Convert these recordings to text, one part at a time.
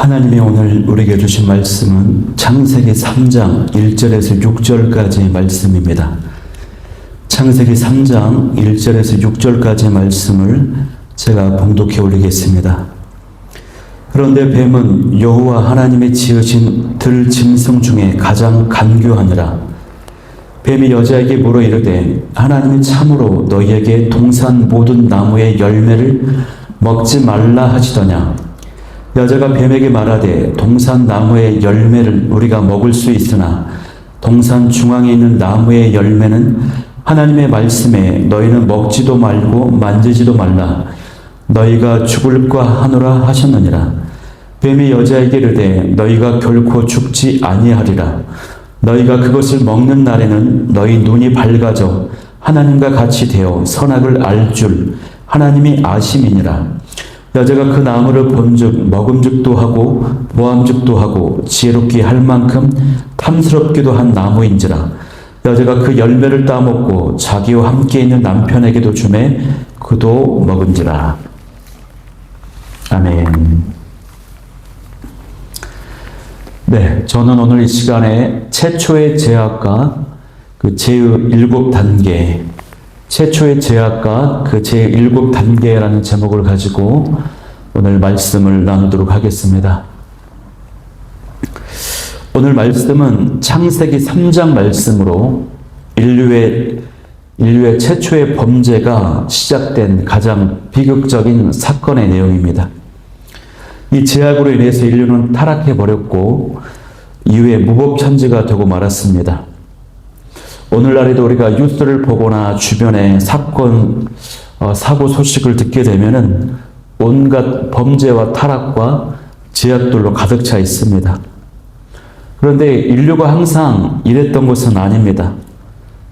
하나님이 오늘 우리에게 주신 말씀은 창세기 3장 1절에서 6절까지의 말씀입니다. 창세기 3장 1절에서 6절까지의 말씀을 제가 봉독해 올리겠습니다. 그런데 뱀은 여호와 하나님이 지으신 들 짐승 중에 가장 간교하니라. 뱀이 여자에게 물어 이르되 하나님이 참으로 너희에게 동산 모든 나무의 열매를 먹지 말라 하시더냐. 여자가 뱀에게 말하되 동산 나무의 열매를 우리가 먹을 수 있으나 동산 중앙에 있는 나무의 열매는 하나님의 말씀에 너희는 먹지도 말고 만지지도 말라 너희가 죽을까 하노라 하셨느니라. 뱀이 여자에게 이르되 너희가 결코 죽지 아니하리라. 너희가 그것을 먹는 날에는 너희 눈이 밝아져 하나님과 같이 되어 선악을 알 줄 하나님이 아심이니라. 여자가 그 나무를 본즉 먹음직도 하고 보암직도 하고 지혜롭게 할 만큼 탐스럽기도 한 나무인지라. 여자가 그 열매를 따먹고 자기와 함께 있는 남편에게도 주매 그도 먹은지라. 아멘. 네, 저는 오늘 이 시간에 최초의 제약과 그 제7단계, 최초의 제약과 그 제7단계라는 제목을 가지고 오늘 말씀을 나누도록 하겠습니다. 오늘 말씀은 창세기 3장 말씀으로 인류의 최초의 범죄가 시작된 가장 비극적인 사건의 내용입니다. 이 제약으로 인해서 인류는 타락해버렸고 이후에 무법천지가 되고 말았습니다. 오늘날에도 우리가 뉴스를 보거나 주변의 사건, 사고 소식을 듣게 되면은 온갖 범죄와 타락과 제약들로 가득 차 있습니다. 그런데 인류가 항상 이랬던 것은 아닙니다.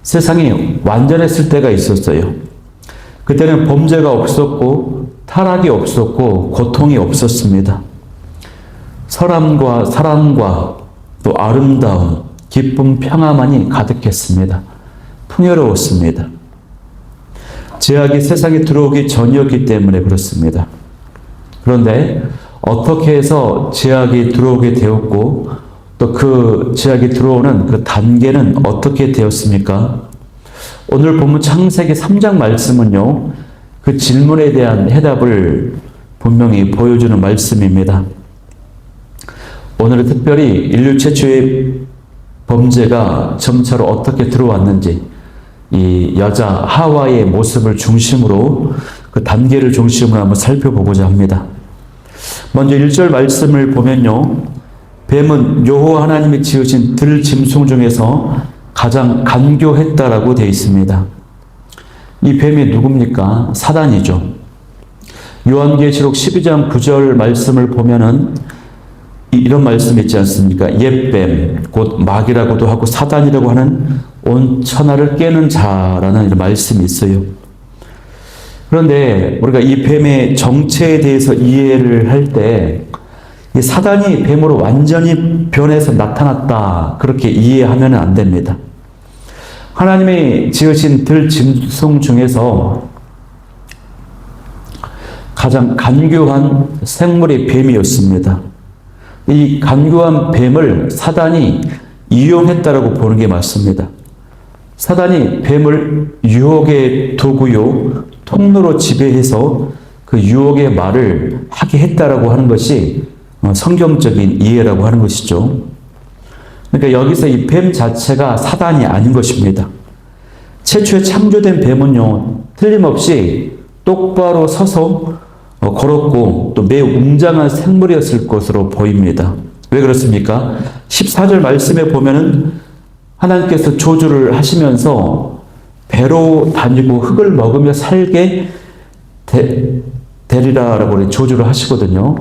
세상이 완전했을 때가 있었어요. 그때는 범죄가 없었고 타락이 없었고 고통이 없었습니다. 사랑과 또 아름다움, 기쁨, 평화만이 가득했습니다. 풍요로웠습니다. 제약이 세상에 들어오기 전이었기 때문에 그렇습니다. 그런데 어떻게 해서 제약이 들어오게 되었고 또 그 제약이 들어오는 그 단계는 어떻게 되었습니까? 오늘 본문 창세기 3장 말씀은요, 그 질문에 대한 해답을 분명히 보여주는 말씀입니다. 오늘은 특별히 인류 최초의 범죄가 점차로 어떻게 들어왔는지 이 여자 하와의 모습을 중심으로 그 단계를 중심으로 한번 살펴보고자 합니다. 먼저 1절 말씀을 보면요. 뱀은 여호와 하나님이 지으신 들 짐승 중에서 가장 간교했다라고 되어 있습니다. 이 뱀이 누굽니까? 사단이죠. 요한계시록 12장 9절 말씀을 보면은 이런 말씀 있지 않습니까? 옛뱀, 곧 마귀라고도 하고 사단이라고 하는 온 천하를 깨는 자라는 이런 말씀이 있어요. 그런데 우리가 이 뱀의 정체에 대해서 이해를 할 때 이 사단이 뱀으로 완전히 변해서 나타났다 그렇게 이해하면 안 됩니다. 하나님이 지으신 들 짐승 중에서 가장 간교한 생물이 뱀이었습니다. 이 간교한 뱀을 사단이 이용했다라고 보는 게 맞습니다. 사단이 뱀을 유혹의 도구요, 통로로 지배해서 그 유혹의 말을 하게 했다라고 하는 것이 성경적인 이해라고 하는 것이죠. 그러니까 여기서 이 뱀 자체가 사단이 아닌 것입니다. 최초에 창조된 뱀은요, 틀림없이 똑바로 서서 걸었고 또 매우 웅장한 생물이었을 것으로 보입니다. 왜 그렇습니까? 14절 말씀에 보면은 하나님께서 조주를 하시면서 배로 다니고 흙을 먹으며 살게 되리라라고 조주를 하시거든요.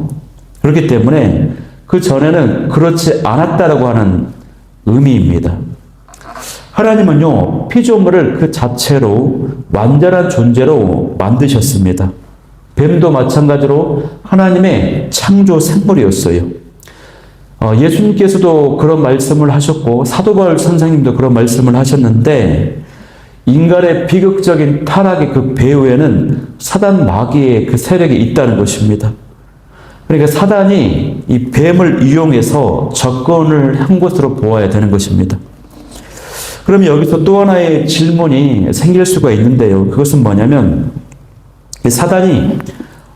그렇기 때문에 그 전에는 그렇지 않았다라고 하는 의미입니다. 하나님은요, 피조물을 그 자체로 완전한 존재로 만드셨습니다. 뱀도 마찬가지로 하나님의 창조 생물이었어요. 예수님께서도 그런 말씀을 하셨고 사도 바울 선생님도 그런 말씀을 하셨는데 인간의 비극적인 타락의 그 배후에는 사단 마귀의 그 세력이 있다는 것입니다. 그러니까 사단이 이 뱀을 이용해서 접근을 한 것으로 보아야 되는 것입니다. 그럼 여기서 또 하나의 질문이 생길 수가 있는데요. 그것은 뭐냐면 사단이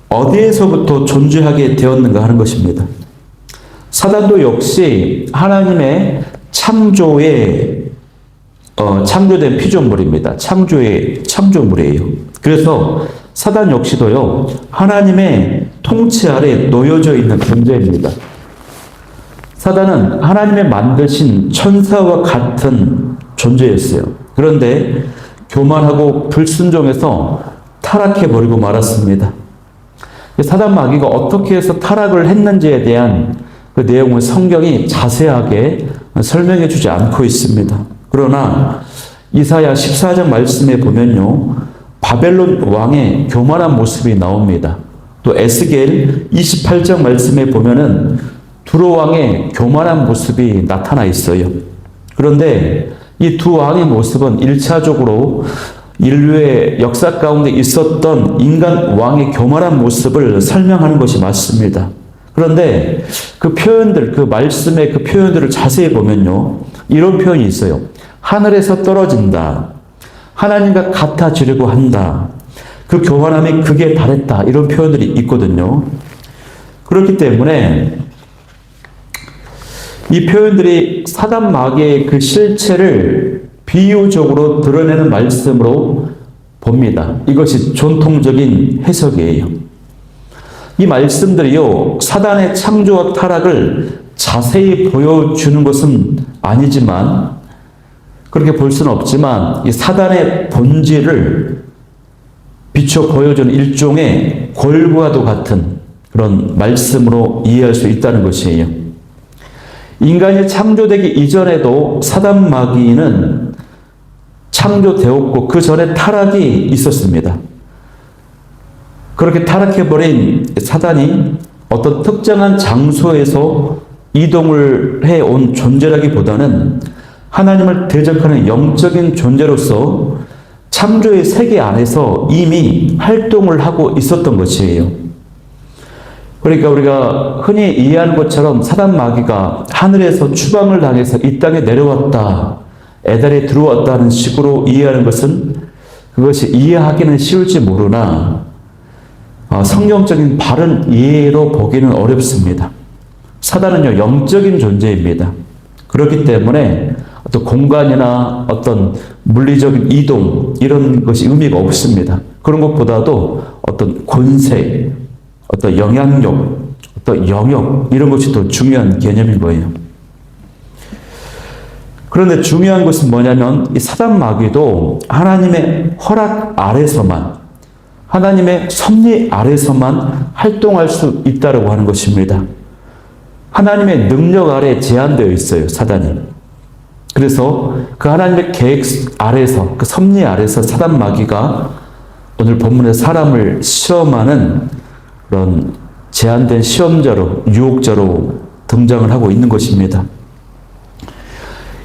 어디에서부터 존재하게 되었는가 하는 것입니다. 사단도 역시 하나님의 창조된 피조물입니다. 창조의 창조물이에요. 그래서 사단 역시도요, 하나님의 통치 아래 놓여져 있는 존재입니다. 사단은 하나님의 만드신 천사와 같은 존재였어요. 그런데 교만하고 불순종해서 타락해버리고 말았습니다. 사단 마귀가 어떻게 해서 타락을 했는지에 대한 그 내용을 성경이 자세하게 설명해 주지 않고 있습니다. 그러나 이사야 14장 말씀에 보면요, 바벨론 왕의 교만한 모습이 나옵니다. 또 에스겔 28장 말씀에 보면은 두로 왕의 교만한 모습이 나타나 있어요. 그런데 이 두 왕의 모습은 1차적으로 인류의 역사 가운데 있었던 인간 왕의 교만한 모습을 설명하는 것이 맞습니다. 그런데 그 표현들, 그 말씀의 그 표현들을 자세히 보면요, 이런 표현이 있어요. 하늘에서 떨어진다. 하나님과 같아지려고 한다. 그 교만함이 극에 달했다. 이런 표현들이 있거든요. 그렇기 때문에 이 표현들이 사단 마귀의 그 실체를 비유적으로 드러내는 말씀으로 봅니다. 이것이 전통적인 해석이에요. 이 말씀들이요, 사단의 창조와 타락을 자세히 보여주는 것은 아니지만, 그렇게 볼 수는 없지만, 이 사단의 본질을 비춰 보여주는 일종의 골과도 같은 그런 말씀으로 이해할 수 있다는 것이에요. 인간이 창조되기 이전에도 사단 마귀는 창조되었고 그 전에 타락이 있었습니다. 그렇게 타락해버린 사단이 어떤 특정한 장소에서 이동을 해온 존재라기보다는 하나님을 대적하는 영적인 존재로서 창조의 세계 안에서 이미 활동을 하고 있었던 것이에요. 그러니까 우리가 흔히 이해하는 것처럼 사단 마귀가 하늘에서 추방을 당해서 이 땅에 내려왔다, 에덴에 들어왔다는 식으로 이해하는 것은 그것이 이해하기는 쉬울지 모르나 성경적인 바른 이해로 보기는 어렵습니다. 사단은요, 영적인 존재입니다. 그렇기 때문에 어떤 공간이나 어떤 물리적인 이동 이런 것이 의미가 없습니다. 그런 것보다도 어떤 권세, 어떤 영향력, 어떤 영역 이런 것이 더 중요한 개념인 거예요. 그런데 중요한 것은 뭐냐면 이 사단 마귀도 하나님의 허락 아래서만, 하나님의 섭리 아래서만 활동할 수 있다고 하는 것입니다. 하나님의 능력 아래 제한되어 있어요, 사단이. 그래서 그 하나님의 계획 아래서, 그 섭리 아래서 사단 마귀가 오늘 본문의 사람을 시험하는 그런 제한된 시험자로, 유혹자로 등장을 하고 있는 것입니다.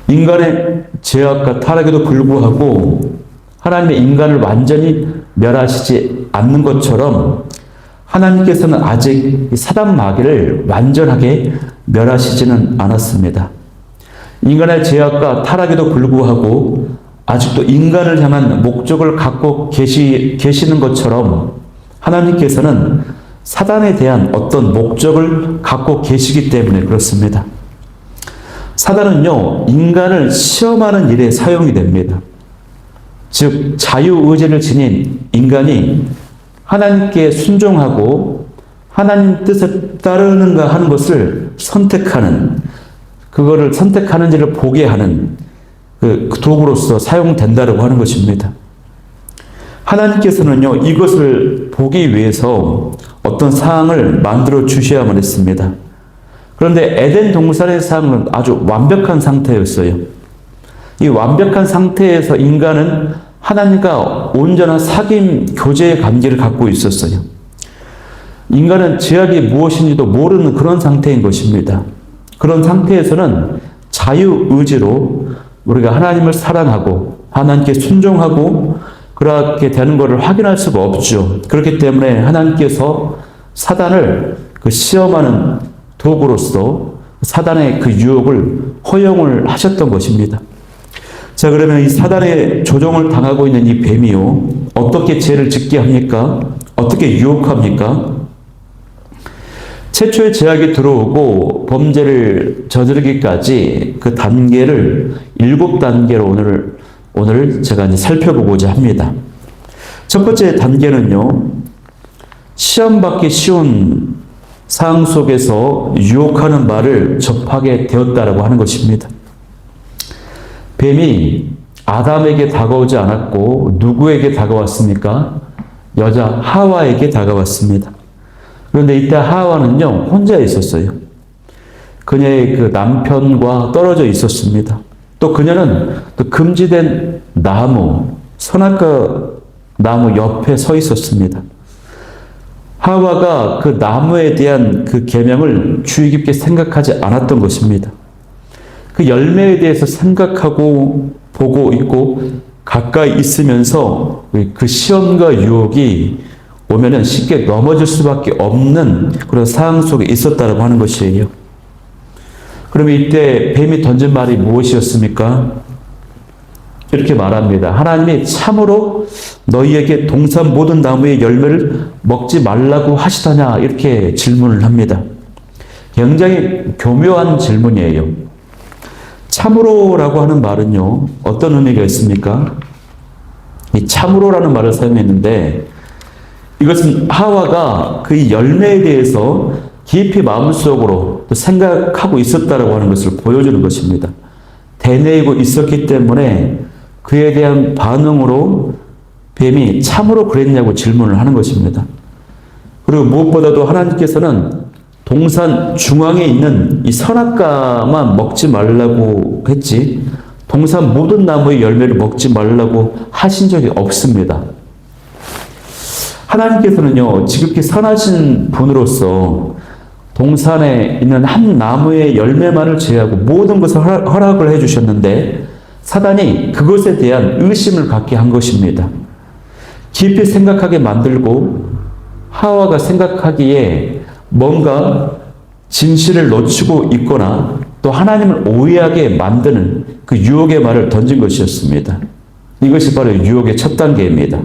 인간의 죄악과 타락에도 불구하고 하나님의 인간을 완전히 멸하시지 않는 것처럼 하나님께서는 아직 사단 마귀를 완전하게 멸하시지는 않았습니다. 인간의 죄악과 타락에도 불구하고 아직도 인간을 향한 목적을 갖고 계시는 것처럼 하나님께서는 사단에 대한 어떤 목적을 갖고 계시기 때문에 그렇습니다. 사단은요, 인간을 시험하는 일에 사용이 됩니다. 즉, 자유의지를 지닌 인간이 하나님께 순종하고 하나님 뜻에 따르는가 하는 것을 선택하는, 그거를 선택하는지를 보게 하는 그 도구로서 사용된다고 하는 것입니다. 하나님께서는요, 이것을 보기 위해서 어떤 상황을 만들어 주셔야만 했습니다. 그런데 에덴 동산의 상황은 아주 완벽한 상태였어요. 이 완벽한 상태에서 인간은 하나님과 온전한 사귐, 교제의 관계를 갖고 있었어요. 인간은 죄악이 무엇인지도 모르는 그런 상태인 것입니다. 그런 상태에서는 자유의지로 우리가 하나님을 사랑하고 하나님께 순종하고 그렇게 되는 것을 확인할 수가 없죠. 그렇기 때문에 하나님께서 사단을 그 시험하는 도구로서 사단의 그 유혹을 허용을 하셨던 것입니다. 자, 그러면 이 사단의 조종을 당하고 있는 이 뱀이요, 어떻게 죄를 짓게 합니까? 어떻게 유혹합니까? 최초의 죄악이 들어오고 범죄를 저지르기까지 그 단계를 7단계로 오늘 제가 이제 살펴보고자 합니다. 첫 번째 단계는요, 시험받기 쉬운 상황 속에서 유혹하는 말을 접하게 되었다라고 하는 것입니다. 뱀이 아담에게 다가오지 않았고 누구에게 다가왔습니까? 여자 하와에게 다가왔습니다. 그런데 이때 하와는요, 혼자 있었어요. 그녀의 그 남편과 떨어져 있었습니다. 또 그녀는 또 금지된 나무, 선악과 나무 옆에 서 있었습니다. 하와가 그 나무에 대한 그 계명을 주의 깊게 생각하지 않았던 것입니다. 그 열매에 대해서 생각하고 보고 있고 가까이 있으면서 그 시험과 유혹이 오면은 쉽게 넘어질 수밖에 없는 그런 상황 속에 있었다고 하는 것이에요. 그러면 이때 뱀이 던진 말이 무엇이었습니까? 이렇게 말합니다. 하나님이 참으로 너희에게 동산 모든 나무의 열매를 먹지 말라고 하시더냐? 이렇게 질문을 합니다. 굉장히 교묘한 질문이에요. 참으로라고 하는 말은요, 어떤 의미가 있습니까? 이 참으로라는 말을 사용했는데, 이것은 하와가 그 열매에 대해서 깊이 마음속으로 또 생각하고 있었다라고 하는 것을 보여주는 것입니다. 되뇌이고 있었기 때문에 그에 대한 반응으로 뱀이 참으로 그랬냐고 질문을 하는 것입니다. 그리고 무엇보다도 하나님께서는 동산 중앙에 있는 이 선악과만 먹지 말라고 했지, 동산 모든 나무의 열매를 먹지 말라고 하신 적이 없습니다. 하나님께서는요, 지극히 선하신 분으로서 동산에 있는 한 나무의 열매만을 제외하고 모든 것을 허락을 해주셨는데, 사단이 그것에 대한 의심을 갖게 한 것입니다. 깊이 생각하게 만들고 하와가 생각하기에 뭔가 진실을 놓치고 있거나 또 하나님을 오해하게 만드는 그 유혹의 말을 던진 것이었습니다. 이것이 바로 유혹의 첫 단계입니다.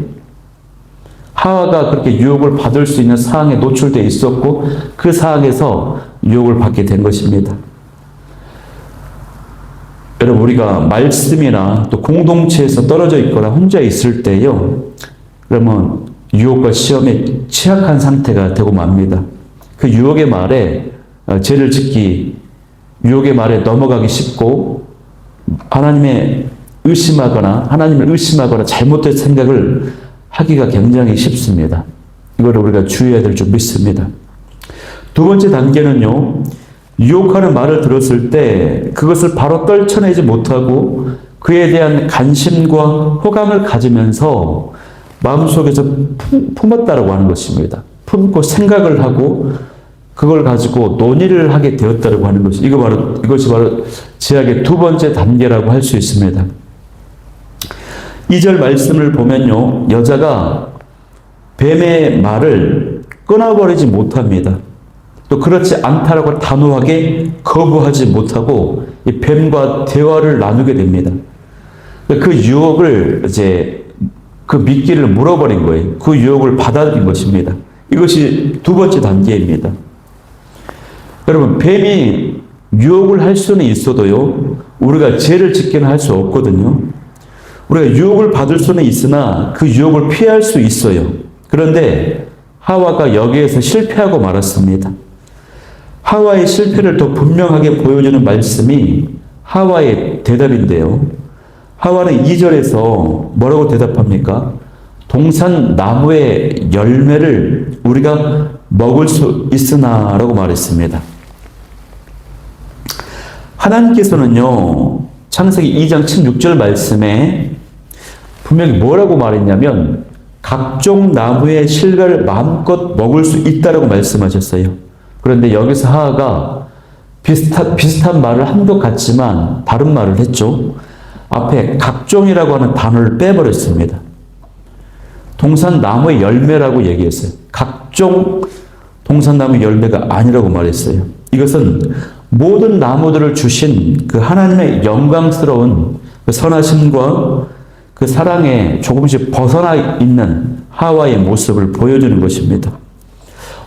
하와가 그렇게 유혹을 받을 수 있는 상황에 노출되어 있었고 그 상황에서 유혹을 받게 된 것입니다. 여러분, 우리가 말씀이나 또 공동체에서 떨어져 있거나 혼자 있을 때요, 그러면 유혹과 시험에 취약한 상태가 되고 맙니다. 그 유혹의 말에 죄를 짓기, 유혹의 말에 넘어가기 쉽고 하나님을 의심하거나 잘못된 생각을 하기가 굉장히 쉽습니다. 이거를 우리가 주의해야 될 줄 믿습니다. 두 번째 단계는요, 유혹하는 말을 들었을 때 그것을 바로 떨쳐내지 못하고 그에 대한 관심과 호감을 가지면서 마음속에서 품었다라고 하는 것입니다. 품고 생각을 하고 그걸 가지고 논의를 하게 되었다라고 하는 것이 이것이 바로 죄악의 두 번째 단계라고 할 수 있습니다. 2절 말씀을 보면요, 여자가 뱀의 말을 끊어버리지 못합니다. 또 그렇지 않다라고 단호하게 거부하지 못하고 이 뱀과 대화를 나누게 됩니다. 그 유혹을 그 미끼를 물어버린 거예요. 그 유혹을 받아들인 것입니다. 이것이 두 번째 단계입니다. 여러분, 뱀이 유혹을 할 수는 있어도요, 우리가 죄를 짓기는 할 수 없거든요. 우리가 유혹을 받을 수는 있으나 그 유혹을 피할 수 있어요. 그런데 하와가 여기에서 실패하고 말았습니다. 하와의 실패를 더 분명하게 보여주는 말씀이 하와의 대답인데요. 하와는 2절에서 뭐라고 대답합니까? 동산 나무의 열매를 우리가 먹을 수 있으나 라고 말했습니다. 하나님께서는요, 창세기 2장 16절 말씀에 분명히 뭐라고 말했냐면 각종 나무의 실과를 마음껏 먹을 수 있다라고 말씀하셨어요. 그런데 여기서 하와가 비슷한 말을 한 것 같지만 다른 말을 했죠. 앞에 각종이라고 하는 단어를 빼버렸습니다. 동산 나무의 열매라고 얘기했어요. 각종 동산나무 열매가 아니라고 말했어요. 이것은 모든 나무들을 주신 그 하나님의 영광스러운 그 선하심과 그 사랑에 조금씩 벗어나 있는 하와의 모습을 보여주는 것입니다.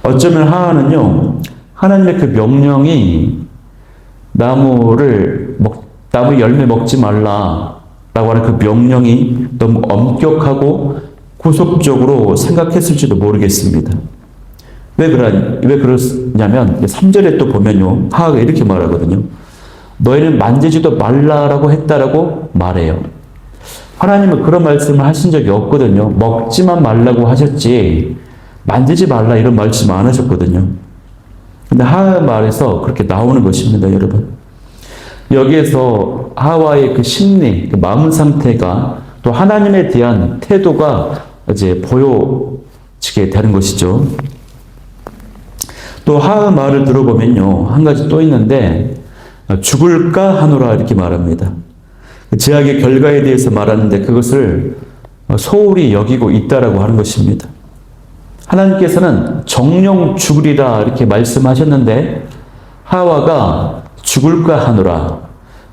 어쩌면 하와는요, 하나님의 그 명령이 나무 열매 먹지 말라라고 하는 그 명령이 너무 엄격하고 구속적으로 생각했을지도 모르겠습니다. 왜 그러냐면 3절에 또 보면요, 하와가 이렇게 말하거든요. 너희는 만지지도 말라라고 했다라고 말해요. 하나님은 그런 말씀을 하신 적이 없거든요. 먹지만 말라고 하셨지 만지지 말라 이런 말씀 안 하셨거든요. 근데 하와의 말에서 그렇게 나오는 것입니다, 여러분. 여기에서 하와의 그 심리, 그 마음 상태가 또 하나님에 대한 태도가 이제 보여지게 되는 것이죠. 또 하와 말을 들어보면요, 한 가지 또 있는데 죽을까 하노라 이렇게 말합니다. 제약의 결과에 대해서 말하는데 그것을 소홀히 여기고 있다라고 하는 것입니다. 하나님께서는 정령 죽으리라 이렇게 말씀하셨는데 하와가 죽을까 하노라,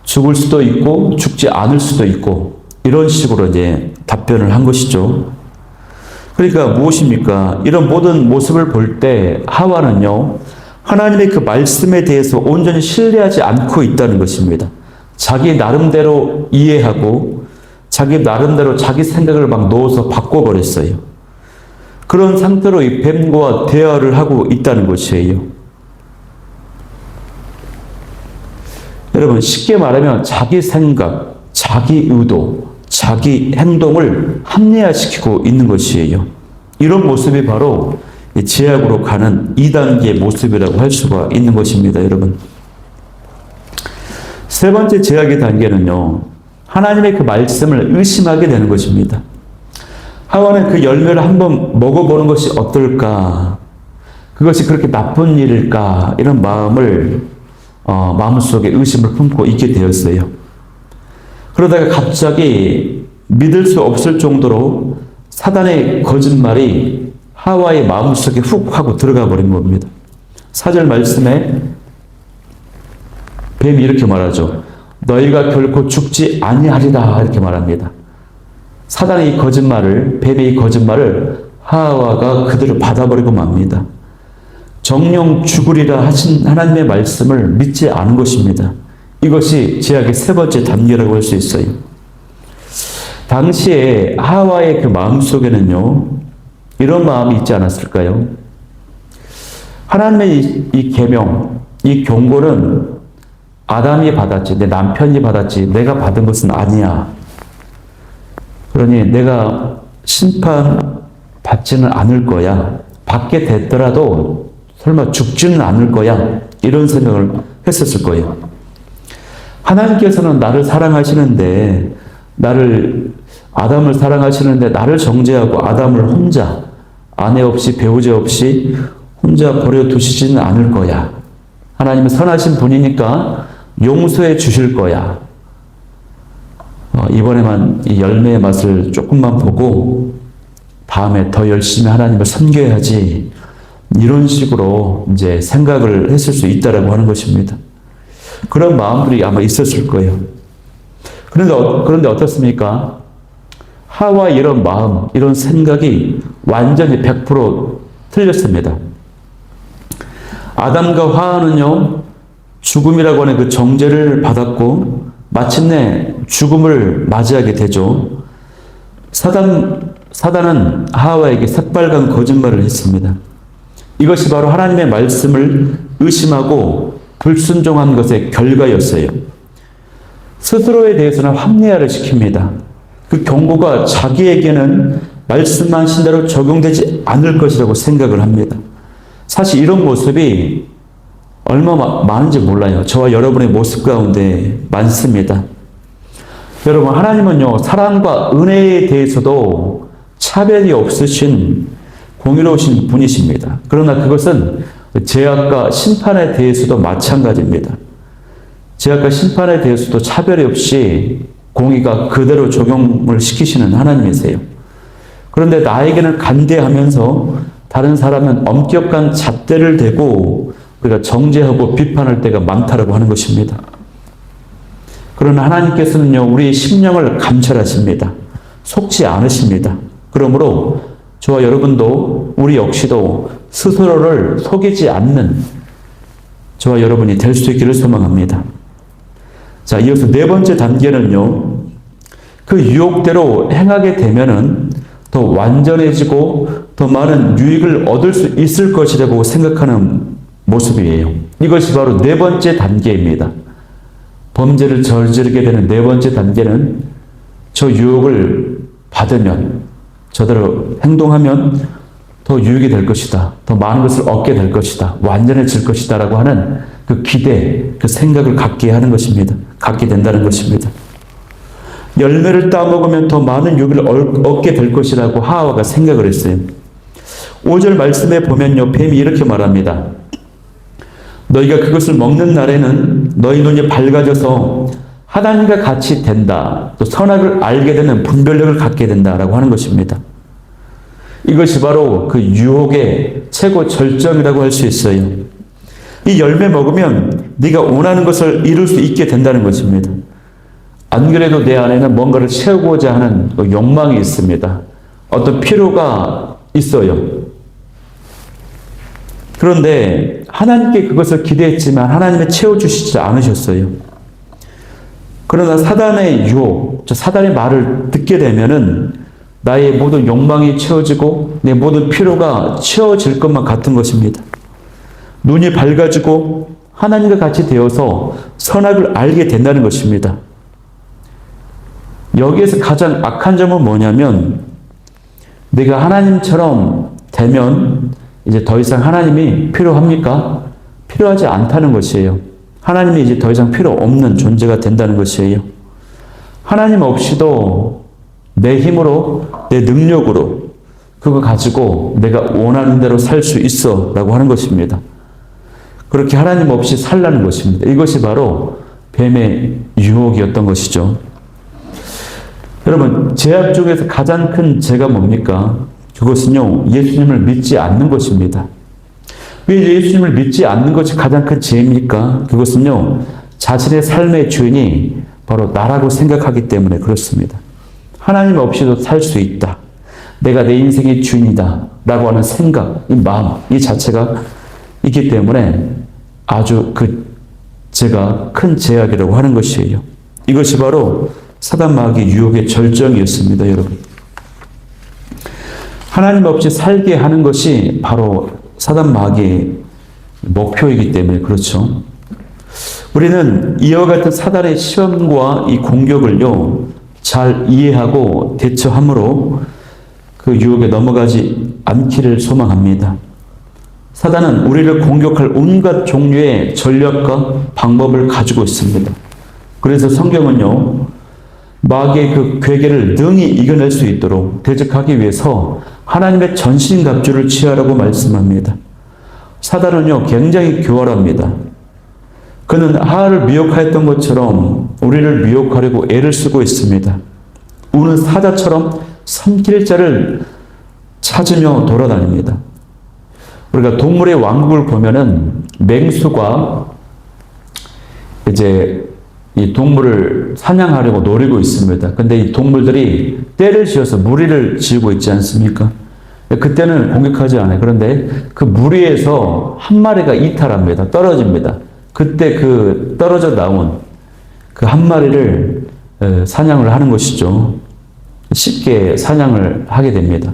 죽을 수도 있고 죽지 않을 수도 있고 이런 식으로 이제 답변을 한 것이죠. 그러니까 무엇입니까? 이런 모든 모습을 볼 때 하와는요, 하나님의 그 말씀에 대해서 온전히 신뢰하지 않고 있다는 것입니다. 자기 나름대로 이해하고 자기 나름대로 자기 생각을 막 넣어서 바꿔버렸어요. 그런 상태로 이 뱀과 대화를 하고 있다는 것이에요. 여러분, 쉽게 말하면 자기 생각, 자기 의도, 자기 행동을 합리화시키고 있는 것이에요. 이런 모습이 바로 제약으로 가는 2단계의 모습이라고 할 수가 있는 것입니다, 여러분. 세 번째 제약의 단계는요, 하나님의 그 말씀을 의심하게 되는 것입니다. 하와는 그 열매를 한번 먹어보는 것이 어떨까? 그것이 그렇게 나쁜 일일까? 이런 마음을 마음속에 의심을 품고 있게 되었어요. 그러다가 갑자기 믿을 수 없을 정도로 사단의 거짓말이 하와의 마음속에 훅 하고 들어가 버린 겁니다. 4절 말씀에 뱀이 이렇게 말하죠. 너희가 결코 죽지 아니하리라 이렇게 말합니다. 사단의 이 거짓말을, 뱀의 이 거짓말을 하와가 그대로 받아버리고 맙니다. 정령 죽으리라 하신 하나님의 말씀을 믿지 않은 것입니다. 이것이 제약의 세 번째 단계라고 할 수 있어요. 당시에 하와의 그 마음속에는요, 이런 마음이 있지 않았을까요? 하나님의 이 계명, 이 경고는 아담이 받았지, 내 남편이 받았지, 내가 받은 것은 아니야. 그러니 내가 심판 받지는 않을 거야. 받게 됐더라도 설마 죽지는 않을 거야. 이런 생각을 했었을 거예요. 하나님께서는 나를 사랑하시는데, 아담을 사랑하시는데 나를 정죄하고 아담을 혼자, 아내 없이 배우자 없이 혼자 버려두시지는 않을 거야. 하나님은 선하신 분이니까 용서해 주실 거야. 이번에만 이 열매의 맛을 조금만 보고 다음에 더 열심히 하나님을 섬겨야지. 이런 식으로 이제 생각을 했을 수 있다라고 하는 것입니다. 그런 마음들이 아마 있었을 거예요. 그런데 어떻습니까? 하와 이런 마음, 이런 생각이 완전히 100% 틀렸습니다. 아담과 하와는요, 죽음이라고 하는 그 정죄를 받았고 마침내 죽음을 맞이하게 되죠. 사단은 하와에게 새빨간 거짓말을 했습니다. 이것이 바로 하나님의 말씀을 의심하고 불순종한 것의 결과였어요. 스스로에 대해서는 합리화를 시킵니다. 그 경고가 자기에게는 말씀하신 대로 적용되지 않을 것이라고 생각을 합니다. 사실 이런 모습이 얼마나 많은지 몰라요. 저와 여러분의 모습 가운데 많습니다. 여러분, 하나님은요, 사랑과 은혜에 대해서도 차별이 없으신 공의로우신 분이십니다. 그러나 그것은 죄악과 심판에 대해서도 마찬가지입니다. 죄악과 심판에 대해서도 차별이 없이 공의가 그대로 적용을 시키시는 하나님이세요. 그런데 나에게는 간대하면서 다른 사람은 엄격한 잣대를 대고 우리가 정죄하고 비판할 때가 많다라고 하는 것입니다. 그러나 하나님께서는요, 우리의 심령을 감찰하십니다. 속지 않으십니다. 그러므로 저와 여러분도, 우리 역시도 스스로를 속이지 않는 저와 여러분이 될 수 있기를 소망합니다. 자, 이어서 네 번째 단계는요, 그 유혹대로 행하게 되면은 더 완전해지고 더 많은 유익을 얻을 수 있을 것이라고 생각하는 모습이에요. 이것이 바로 네 번째 단계입니다. 범죄를 저지르게 되는 네 번째 단계는 저 유혹을 받으면, 저대로 행동하면 더 유익이 될 것이다. 더 많은 것을 얻게 될 것이다. 완전해질 것이다. 라고 하는 그 기대, 그 생각을 갖게 하는 것입니다. 갖게 된다는 것입니다. 열매를 따먹으면 더 많은 유익을 얻게 될 것이라고 하와가 생각을 했어요. 5절 말씀에 보면요, 뱀이 이렇게 말합니다. 너희가 그것을 먹는 날에는 너희 눈이 밝아져서 하나님과 같이 된다. 또 선악을 알게 되는 분별력을 갖게 된다라고 하는 것입니다. 이것이 바로 그 유혹의 최고 절정이라고 할 수 있어요. 이 열매 먹으면 네가 원하는 것을 이룰 수 있게 된다는 것입니다. 안 그래도 내 안에는 뭔가를 채우고자 하는 욕망이 있습니다. 어떤 필요가 있어요. 그런데 하나님께 그것을 기대했지만 하나님은 채워주시지 않으셨어요. 그러나 사단의 유혹, 사단의 말을 듣게 되면은 나의 모든 욕망이 채워지고 내 모든 필요가 채워질 것만 같은 것입니다. 눈이 밝아지고 하나님과 같이 되어서 선악을 알게 된다는 것입니다. 여기에서 가장 악한 점은 뭐냐면, 내가 하나님처럼 되면 이제 더 이상 하나님이 필요합니까? 필요하지 않다는 것이에요. 하나님이 이제 더 이상 필요 없는 존재가 된다는 것이에요. 하나님 없이도 내 힘으로, 내 능력으로 그거 가지고 내가 원하는 대로 살 수 있어 라고 하는 것입니다. 그렇게 하나님 없이 살라는 것입니다. 이것이 바로 뱀의 유혹이었던 것이죠. 여러분, 죄악 중에서 가장 큰 죄가 뭡니까? 그것은요, 예수님을 믿지 않는 것입니다. 왜 예수님을 믿지 않는 것이 가장 큰 죄입니까? 그것은요, 자신의 삶의 주인이 바로 나라고 생각하기 때문에 그렇습니다. 하나님 없이도 살 수 있다. 내가 내 인생의 주인이다. 라고 하는 생각, 이 마음, 이 자체가 있기 때문에 아주 그 죄가 큰 죄악이라고 하는 것이에요. 이것이 바로 사단 마귀의 유혹의 절정이었습니다, 여러분. 하나님 없이 살게 하는 것이 바로 사단 마귀의 목표이기 때문에 그렇죠. 우리는 이와 같은 사단의 시험과 이 공격을요, 잘 이해하고 대처함으로 그 유혹에 넘어가지 않기를 소망합니다. 사단은 우리를 공격할 온갖 종류의 전략과 방법을 가지고 있습니다. 그래서 성경은요, 마귀의 그 괴계를 능히 이겨낼 수 있도록 대적하기 위해서 하나님의 전신갑주를 취하라고 말씀합니다. 사단은요, 굉장히 교활합니다. 그는 하와를 미혹하였던 것처럼 우리를 미혹하려고 애를 쓰고 있습니다. 우는 사자처럼 삼킬 자를 찾으며 돌아다닙니다. 우리가 동물의 왕국을 보면은 맹수가 이제 이 동물을 사냥하려고 노리고 있습니다. 근데 이 동물들이 떼를 지어서 무리를 지우고 있지 않습니까? 그때는 공격하지 않아요. 그런데 그 무리에서 한 마리가 이탈합니다. 떨어집니다. 그때 그 떨어져 나온 그 한 마리를 사냥을 하는 것이죠. 쉽게 사냥을 하게 됩니다.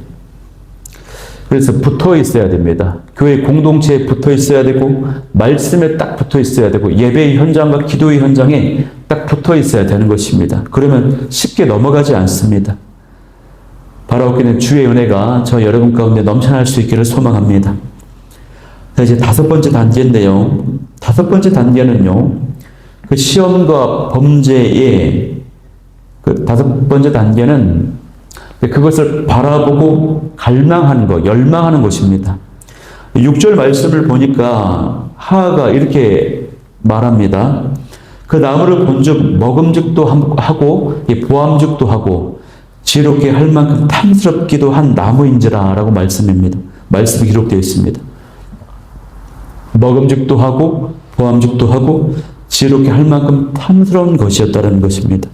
그래서 붙어 있어야 됩니다. 교회 공동체에 붙어 있어야 되고, 말씀에 딱 붙어 있어야 되고, 예배의 현장과 기도의 현장에 딱 붙어 있어야 되는 것입니다. 그러면 쉽게 넘어가지 않습니다. 바라옵기는 주의 은혜가 저 여러분 가운데 넘쳐날 수 있기를 소망합니다. 자, 이제 다섯 번째 단계인데요. 다섯 번째 단계는요, 그 시험과 범죄의 그 다섯 번째 단계는 그것을 바라보고 갈망하는 것, 열망하는 것입니다. 6절 말씀을 보니까 하와가 이렇게 말합니다. 그 나무를 본즉 먹음직도 하고 보암직도 하고 지혜롭게 할 만큼 탐스럽기도 한 나무인지라 라고 말씀이 기록되어 있습니다. 먹음직도 하고 보암직도 하고 지혜롭게 할 만큼 탐스러운 것이었다는 것입니다.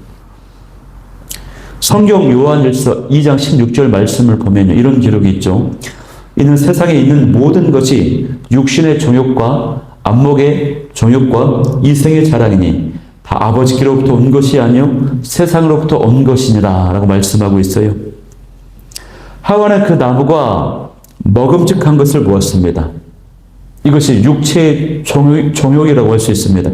성경 요한일서 2장 16절 말씀을 보면 이런 기록이 있죠. 이는 세상에 있는 모든 것이 육신의 정욕과 안목의 정욕과 이생의 자랑이니 다 아버지께로부터 온 것이 아니요 세상으로부터 온 것이니라 라고 말씀하고 있어요. 하와는 그 나무가 먹음직한 것을 보았습니다. 이것이 육체의 정욕이라고 할 수 있습니다.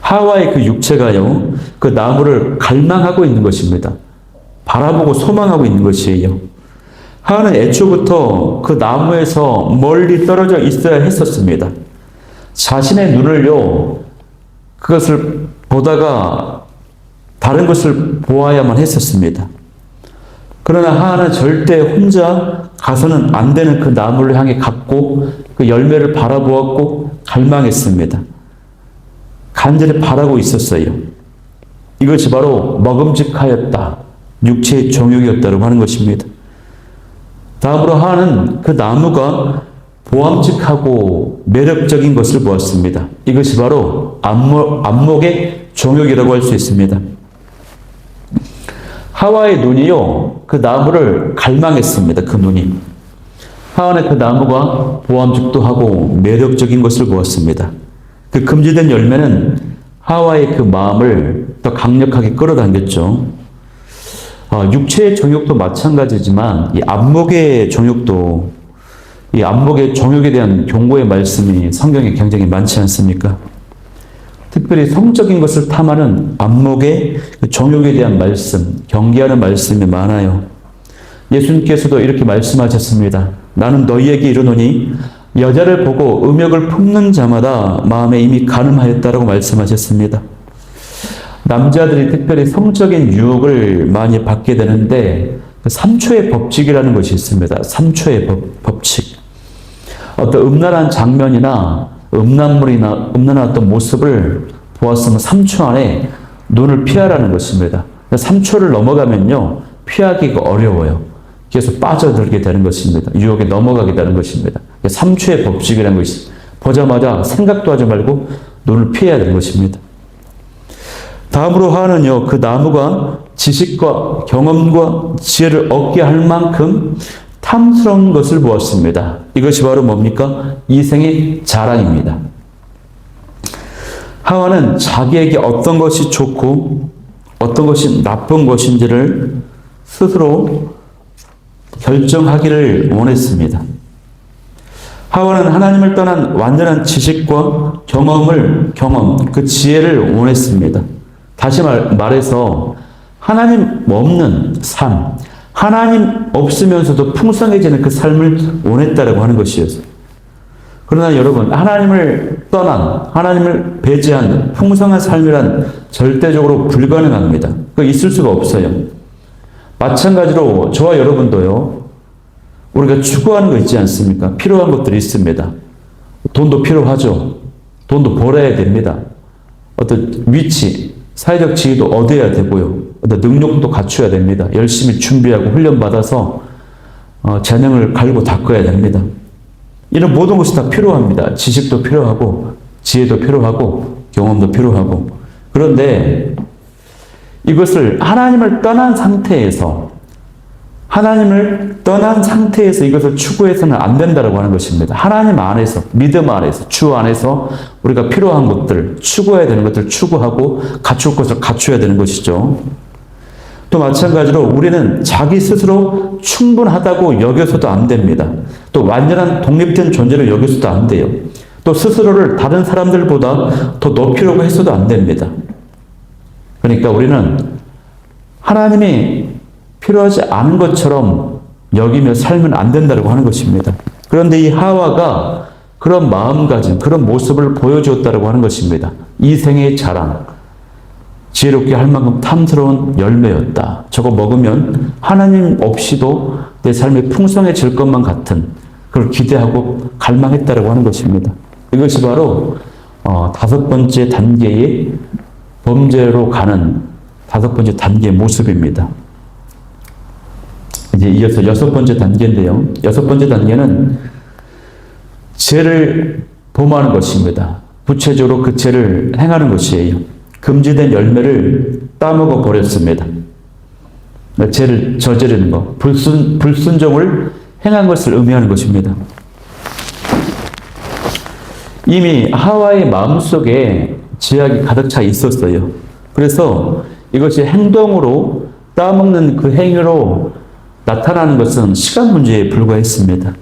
하와의 그 육체가요, 그 나무를 갈망하고 있는 것입니다. 바라보고 소망하고 있는 것이에요. 하와는 애초부터 그 나무에서 멀리 떨어져 있어야 했었습니다. 자신의 눈을요, 그것을 보다가 다른 것을 보아야만 했었습니다. 그러나 하와는 절대 혼자 가서는 안 되는 그 나무를 향해 갔고 그 열매를 바라보았고 갈망했습니다. 간절히 바라고 있었어요. 이것이 바로 먹음직하였다. 육체의 정욕이었다고 하는 것입니다. 다음으로 하와는 그 나무가 보암직하고 매력적인 것을 보았습니다. 이것이 바로 안목의 정욕이라고 할 수 있습니다. 하와의 눈이요, 그 나무를 갈망했습니다. 그 눈이. 하와는 그 나무가 보암직도 하고 매력적인 것을 보았습니다. 그 금지된 열매는 하와의 그 마음을 더 강력하게 끌어당겼죠. 육체의 정욕도 마찬가지지만 이 안목의 정욕도, 이 안목의 정욕에 대한 경고의 말씀이 성경에 굉장히 많지 않습니까? 특별히 성적인 것을 탐하는 안목의 정욕에 대한 말씀, 경계하는 말씀이 많아요. 예수님께서도 이렇게 말씀하셨습니다. 나는 너희에게 이르노니 여자를 보고 음욕을 품는 자마다 마음에 이미 간음하였다라고 말씀하셨습니다. 남자들이 특별히 성적인 유혹을 많이 받게 되는데 3초의 법칙이라는 것이 있습니다. 3초의 법칙. 어떤 음란한 장면이나 음란물이나 음란한 어떤 모습을 보았으면 3초 안에 눈을 피하라는 것입니다. 3초를 넘어가면요, 피하기가 어려워요. 계속 빠져들게 되는 것입니다. 유혹에 넘어가게 되는 것입니다. 3초의 법칙이라는 것이 보자마자 생각도 하지 말고 눈을 피해야 되는 것입니다. 다음으로 하와는요, 그 나무가 지식과 경험과 지혜를 얻게 할 만큼 탐스러운 것을 보았습니다. 이것이 바로 뭡니까? 이생의 자랑입니다. 하와는 자기에게 어떤 것이 좋고 어떤 것이 나쁜 것인지를 스스로 결정하기를 원했습니다. 하와는 하나님을 떠난 완전한 지식과 그 지혜를 원했습니다. 다시 말해서 하나님 없는 삶, 하나님 없으면서도 풍성해지는 그 삶을 원했다라고 하는 것이었어요. 그러나 여러분, 하나님을 떠난, 하나님을 배제한 풍성한 삶이란 절대적으로 불가능합니다. 그거 있을 수가 없어요. 마찬가지로 저와 여러분도요, 우리가 추구하는 거 있지 않습니까? 필요한 것들이 있습니다. 돈도 필요하죠. 돈도 벌어야 됩니다. 어떤 위치, 사회적 지위도 얻어야 되고요. 어떤 능력도 갖춰야 됩니다. 열심히 준비하고 훈련받아서 재능을 갈고 닦아야 됩니다. 이런 모든 것이 다 필요합니다. 지식도 필요하고 지혜도 필요하고 경험도 필요하고. 그런데 이것을 하나님을 떠난 상태에서 이것을 추구해서는 안 된다고 하는 것입니다. 하나님 안에서, 믿음 안에서, 주 안에서 우리가 필요한 것들, 추구해야 되는 것들 추구하고 갖출 것을 갖춰야 되는 것이죠. 또 마찬가지로 우리는 자기 스스로 충분하다고 여겨서도 안 됩니다. 또 완전한 독립된 존재를 여겨서도 안 돼요. 또 스스로를 다른 사람들보다 더 높이려고 해서도 안 됩니다. 그러니까 우리는 하나님이 필요하지 않은 것처럼 여기며 살면 안 된다고 하는 것입니다. 그런데 이 하와가 그런 마음가짐, 그런 모습을 보여주었다고 하는 것입니다. 이 생의 자랑, 지혜롭게 할 만큼 탐스러운 열매였다. 저거 먹으면 하나님 없이도 내 삶이 풍성해질 것만 같은 그걸 기대하고 갈망했다고 하는 것입니다. 이것이 바로 5번째 단계의 범죄로 가는 5번째 단계의 모습입니다. 이제 이어서 6번째 단계인데요. 6번째 단계는 죄를 범하는 것입니다. 구체적으로 그 죄를 행하는 것이에요. 금지된 열매를 따먹어 버렸습니다. 죄를 저지르는 것, 불순종을 행한 것을 의미하는 것입니다. 이미 하와의 마음속에 죄악이 가득 차 있었어요. 그래서 이것이 행동으로 따먹는 그 행위로 나타나는 것은 시간 문제에 불과했습니다.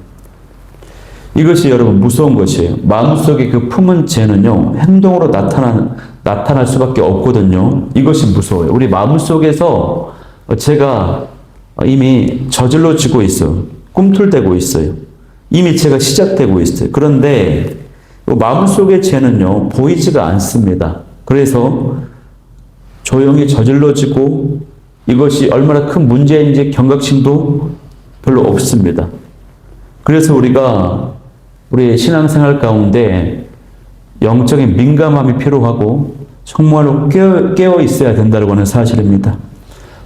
이것이 여러분 무서운 것이에요. 마음속에 그 품은 죄는요, 행동으로 나타날 수밖에 없거든요. 이것이 무서워요. 우리 마음속에서 죄가 이미 저질러지고 있어요. 꿈틀대고 있어요. 이미 죄가 시작되고 있어요. 그런데 마음속의 죄는요, 보이지가 않습니다. 그래서 조용히 저질러지고 이것이 얼마나 큰 문제인지 경각심도 별로 없습니다. 그래서 우리가 우리의 신앙생활 가운데 영적인 민감함이 필요하고 정말로 깨어 있어야 된다고 하는 사실입니다.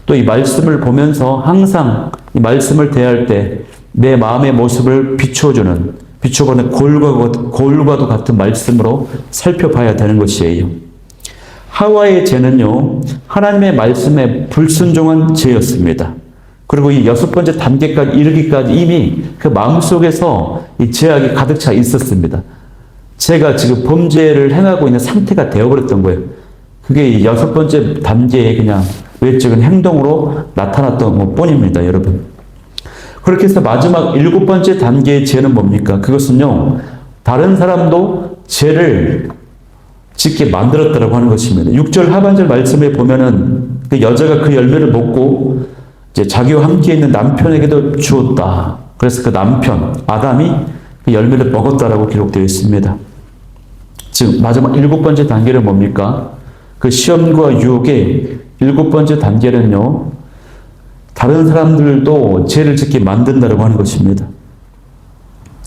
또 이 말씀을 보면서 항상 이 말씀을 대할 때 내 마음의 모습을 비춰보는 거울과도 같은 말씀으로 살펴봐야 되는 것이에요. 하와의 죄는요, 하나님의 말씀에 불순종한 죄였습니다. 그리고 이 6번째 단계까지 이르기까지 이미 그 마음속에서 이 죄악이 가득 차 있었습니다. 제가 지금 범죄를 행하고 있는 상태가 되어버렸던 거예요. 그게 이 6번째 단계의 그냥 외적인 행동으로 나타났던 것 뿐입니다, 여러분. 그렇게 해서 마지막 7번째 단계의 죄는 뭡니까? 그것은요, 다른 사람도 죄를 짓게 만들었다고 하는 것입니다. 6절 하반절 말씀에 보면은 그 여자가 그 열매를 먹고 이제 자기와 함께 있는 남편에게도 주었다. 그래서 그 남편, 아담이 그 열매를 먹었다라고 기록되어 있습니다. 즉, 마지막 7번째 단계는 뭡니까? 그 시험과 유혹의 7번째 단계는요, 다른 사람들도 죄를 짓게 만든다고 하는 것입니다.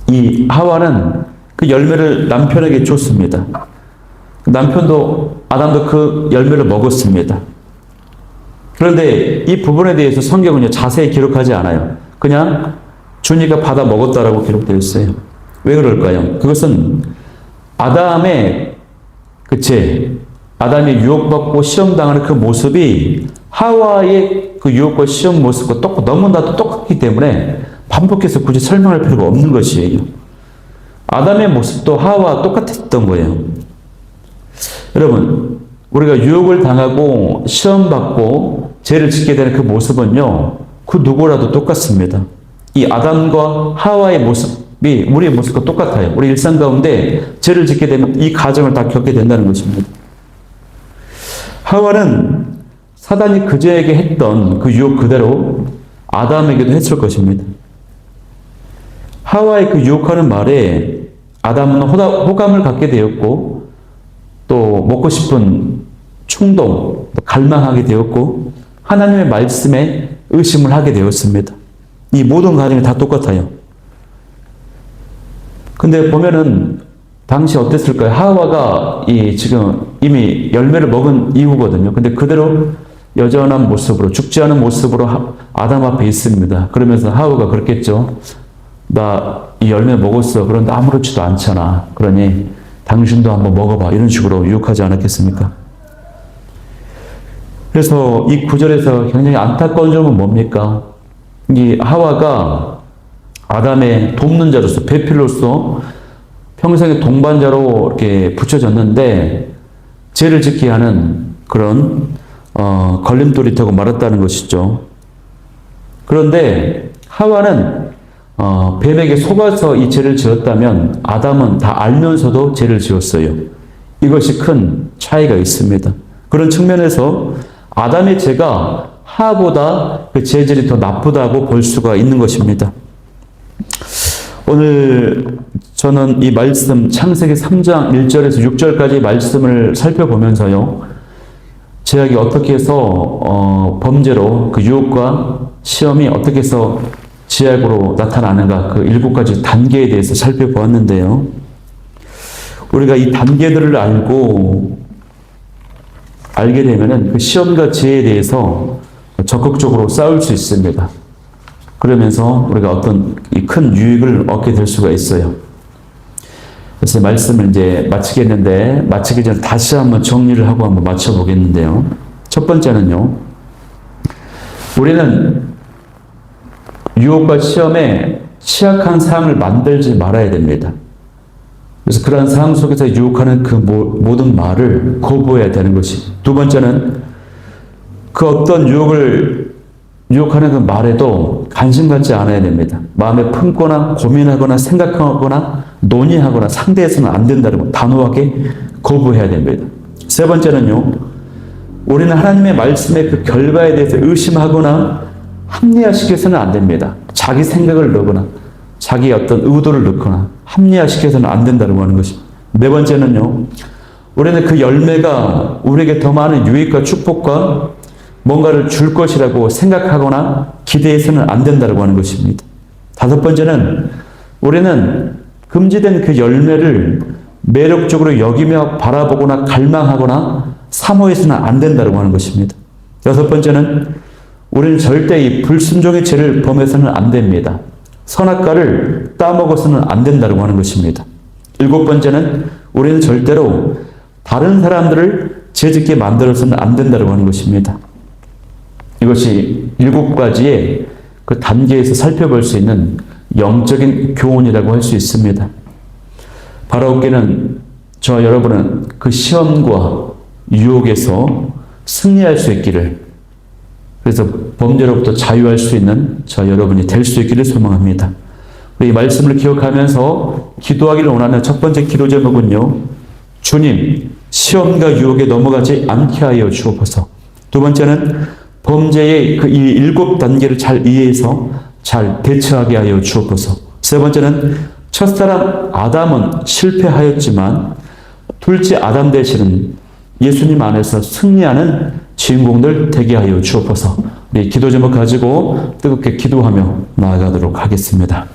이 하와는 그 열매를 남편에게 줬습니다. 남편도, 아담도 그 열매를 먹었습니다. 그런데 이 부분에 대해서 성경은요, 자세히 기록하지 않아요. 그냥 주니가 받아 먹었다라고 기록되어 있어요. 왜 그럴까요? 그것은 아담의 그 죄, 아담이 유혹받고 시험당하는 그 모습이 하와의 그 유혹과 시험 모습과 너무나도 똑같기 때문에 반복해서 굳이 설명할 필요가 없는 것이에요. 아담의 모습도 하와와 똑같았던 거예요. 여러분, 우리가 유혹을 당하고 시험받고 죄를 짓게 되는 그 모습은요, 그 누구라도 똑같습니다. 이 아담과 하와의 모습이 우리의 모습과 똑같아요. 우리 일상 가운데 죄를 짓게 되면 이 과정을 다 겪게 된다는 것입니다. 하와는 사단이 그제에게 했던 그 유혹 그대로 아담에게도 했을 것입니다. 하와의 그 유혹하는 말에 아담은 호감을 갖게 되었고, 또 먹고 싶은 충동, 갈망하게 되었고, 하나님의 말씀에 의심을 하게 되었습니다. 이 모든 과정이 다 똑같아요. 근데 보면은 당시 어땠을까요? 하와가 지금 이미 열매를 먹은 이후거든요. 근데 그대로 여전한 모습으로, 죽지 않은 모습으로 아담 앞에 있습니다. 그러면서 하와가 그랬겠죠. 나 이 열매 먹었어. 그런데 아무렇지도 않잖아. 그러니 당신도 한번 먹어봐. 이런 식으로 유혹하지 않았겠습니까? 그래서 이 구절에서 굉장히 안타까운 점은 뭡니까? 이 하와가 아담의 돕는 자로서, 배필로서 평생의 동반자로 이렇게 붙여졌는데 죄를 짓게 하는 그런 걸림돌이 되고 말았다는 것이죠. 그런데 하와는 뱀에게 속아서 이 죄를 지었다면 아담은 다 알면서도 죄를 지었어요. 이것이 큰 차이가 있습니다. 그런 측면에서 아담의 죄가 하와보다 그 죄질이 더 나쁘다고 볼 수가 있는 것입니다. 오늘 저는 이 말씀 창세기 3장 1절에서 6절까지 말씀을 살펴보면서요, 죄악이 어떻게 해서 범죄로 그 유혹과 시험이 어떻게 해서 죄악으로 나타나는가, 그 7가지 단계에 대해서 살펴보았는데요. 우리가 이 단계들을 알게 되면은 그 시험과 죄에 대해서 적극적으로 싸울 수 있습니다. 그러면서 우리가 어떤 큰 유익을 얻게 될 수가 있어요. 그래서 말씀을 이제 마치겠는데, 마치기 전에 다시 한번 정리를 하고 한번 맞춰보겠는데요. 첫 번째는요, 우리는 유혹과 시험에 취약한 상을 만들지 말아야 됩니다. 그래서 그러한 상황 속에서 유혹하는 그 모든 말을 거부해야 되는 것이. 두 번째는 그 어떤 유혹하는 그 말에도 관심 갖지 않아야 됩니다. 마음에 품거나 고민하거나 생각하거나 논의하거나 상대해서는 안 된다는 거 단호하게 거부해야 됩니다. 세 번째는요, 우리는 하나님의 말씀의 그 결과에 대해서 의심하거나 합리화시켜서는 안 됩니다. 자기 생각을 넣거나 자기 어떤 의도를 넣거나 합리화시켜서는 안 된다고 하는 것입니다. 네 번째는요, 우리는 그 열매가 우리에게 더 많은 유익과 축복과 뭔가를 줄 것이라고 생각하거나 기대해서는 안 된다고 하는 것입니다. 다섯 번째는 우리는 금지된 그 열매를 매력적으로 여기며 바라보거나 갈망하거나 사모해서는 안 된다고 하는 것입니다. 여섯 번째는 우리는 절대 이 불순종의 죄를 범해서는 안 됩니다. 선악과를 따먹어서는 안 된다고 하는 것입니다. 일곱 번째는 우리는 절대로 다른 사람들을 죄짓게 만들어서는 안 된다고 하는 것입니다. 이것이 일곱 가지의 그 단계에서 살펴볼 수 있는 영적인 교훈이라고 할 수 있습니다. 바라옵기는 저 여러분은 그 시험과 유혹에서 승리할 수 있기를, 그래서 범죄로부터 자유할 수 있는 저 여러분이 될 수 있기를 소망합니다. 이 말씀을 기억하면서 기도하기를 원하는 첫 번째 기도 제목은요, 주님, 시험과 유혹에 넘어가지 않게 하여 주옵소서. 두 번째는 범죄의 그 이 일곱 단계를 잘 이해해서 잘 대처하게 하여 주옵소서. 세 번째는 첫사람 아담은 실패하였지만 둘째 아담 대신은 예수님 안에서 승리하는 주인공들 되게 하여 주옵소서. 우리 기도 제목 가지고 뜨겁게 기도하며 나아가도록 하겠습니다.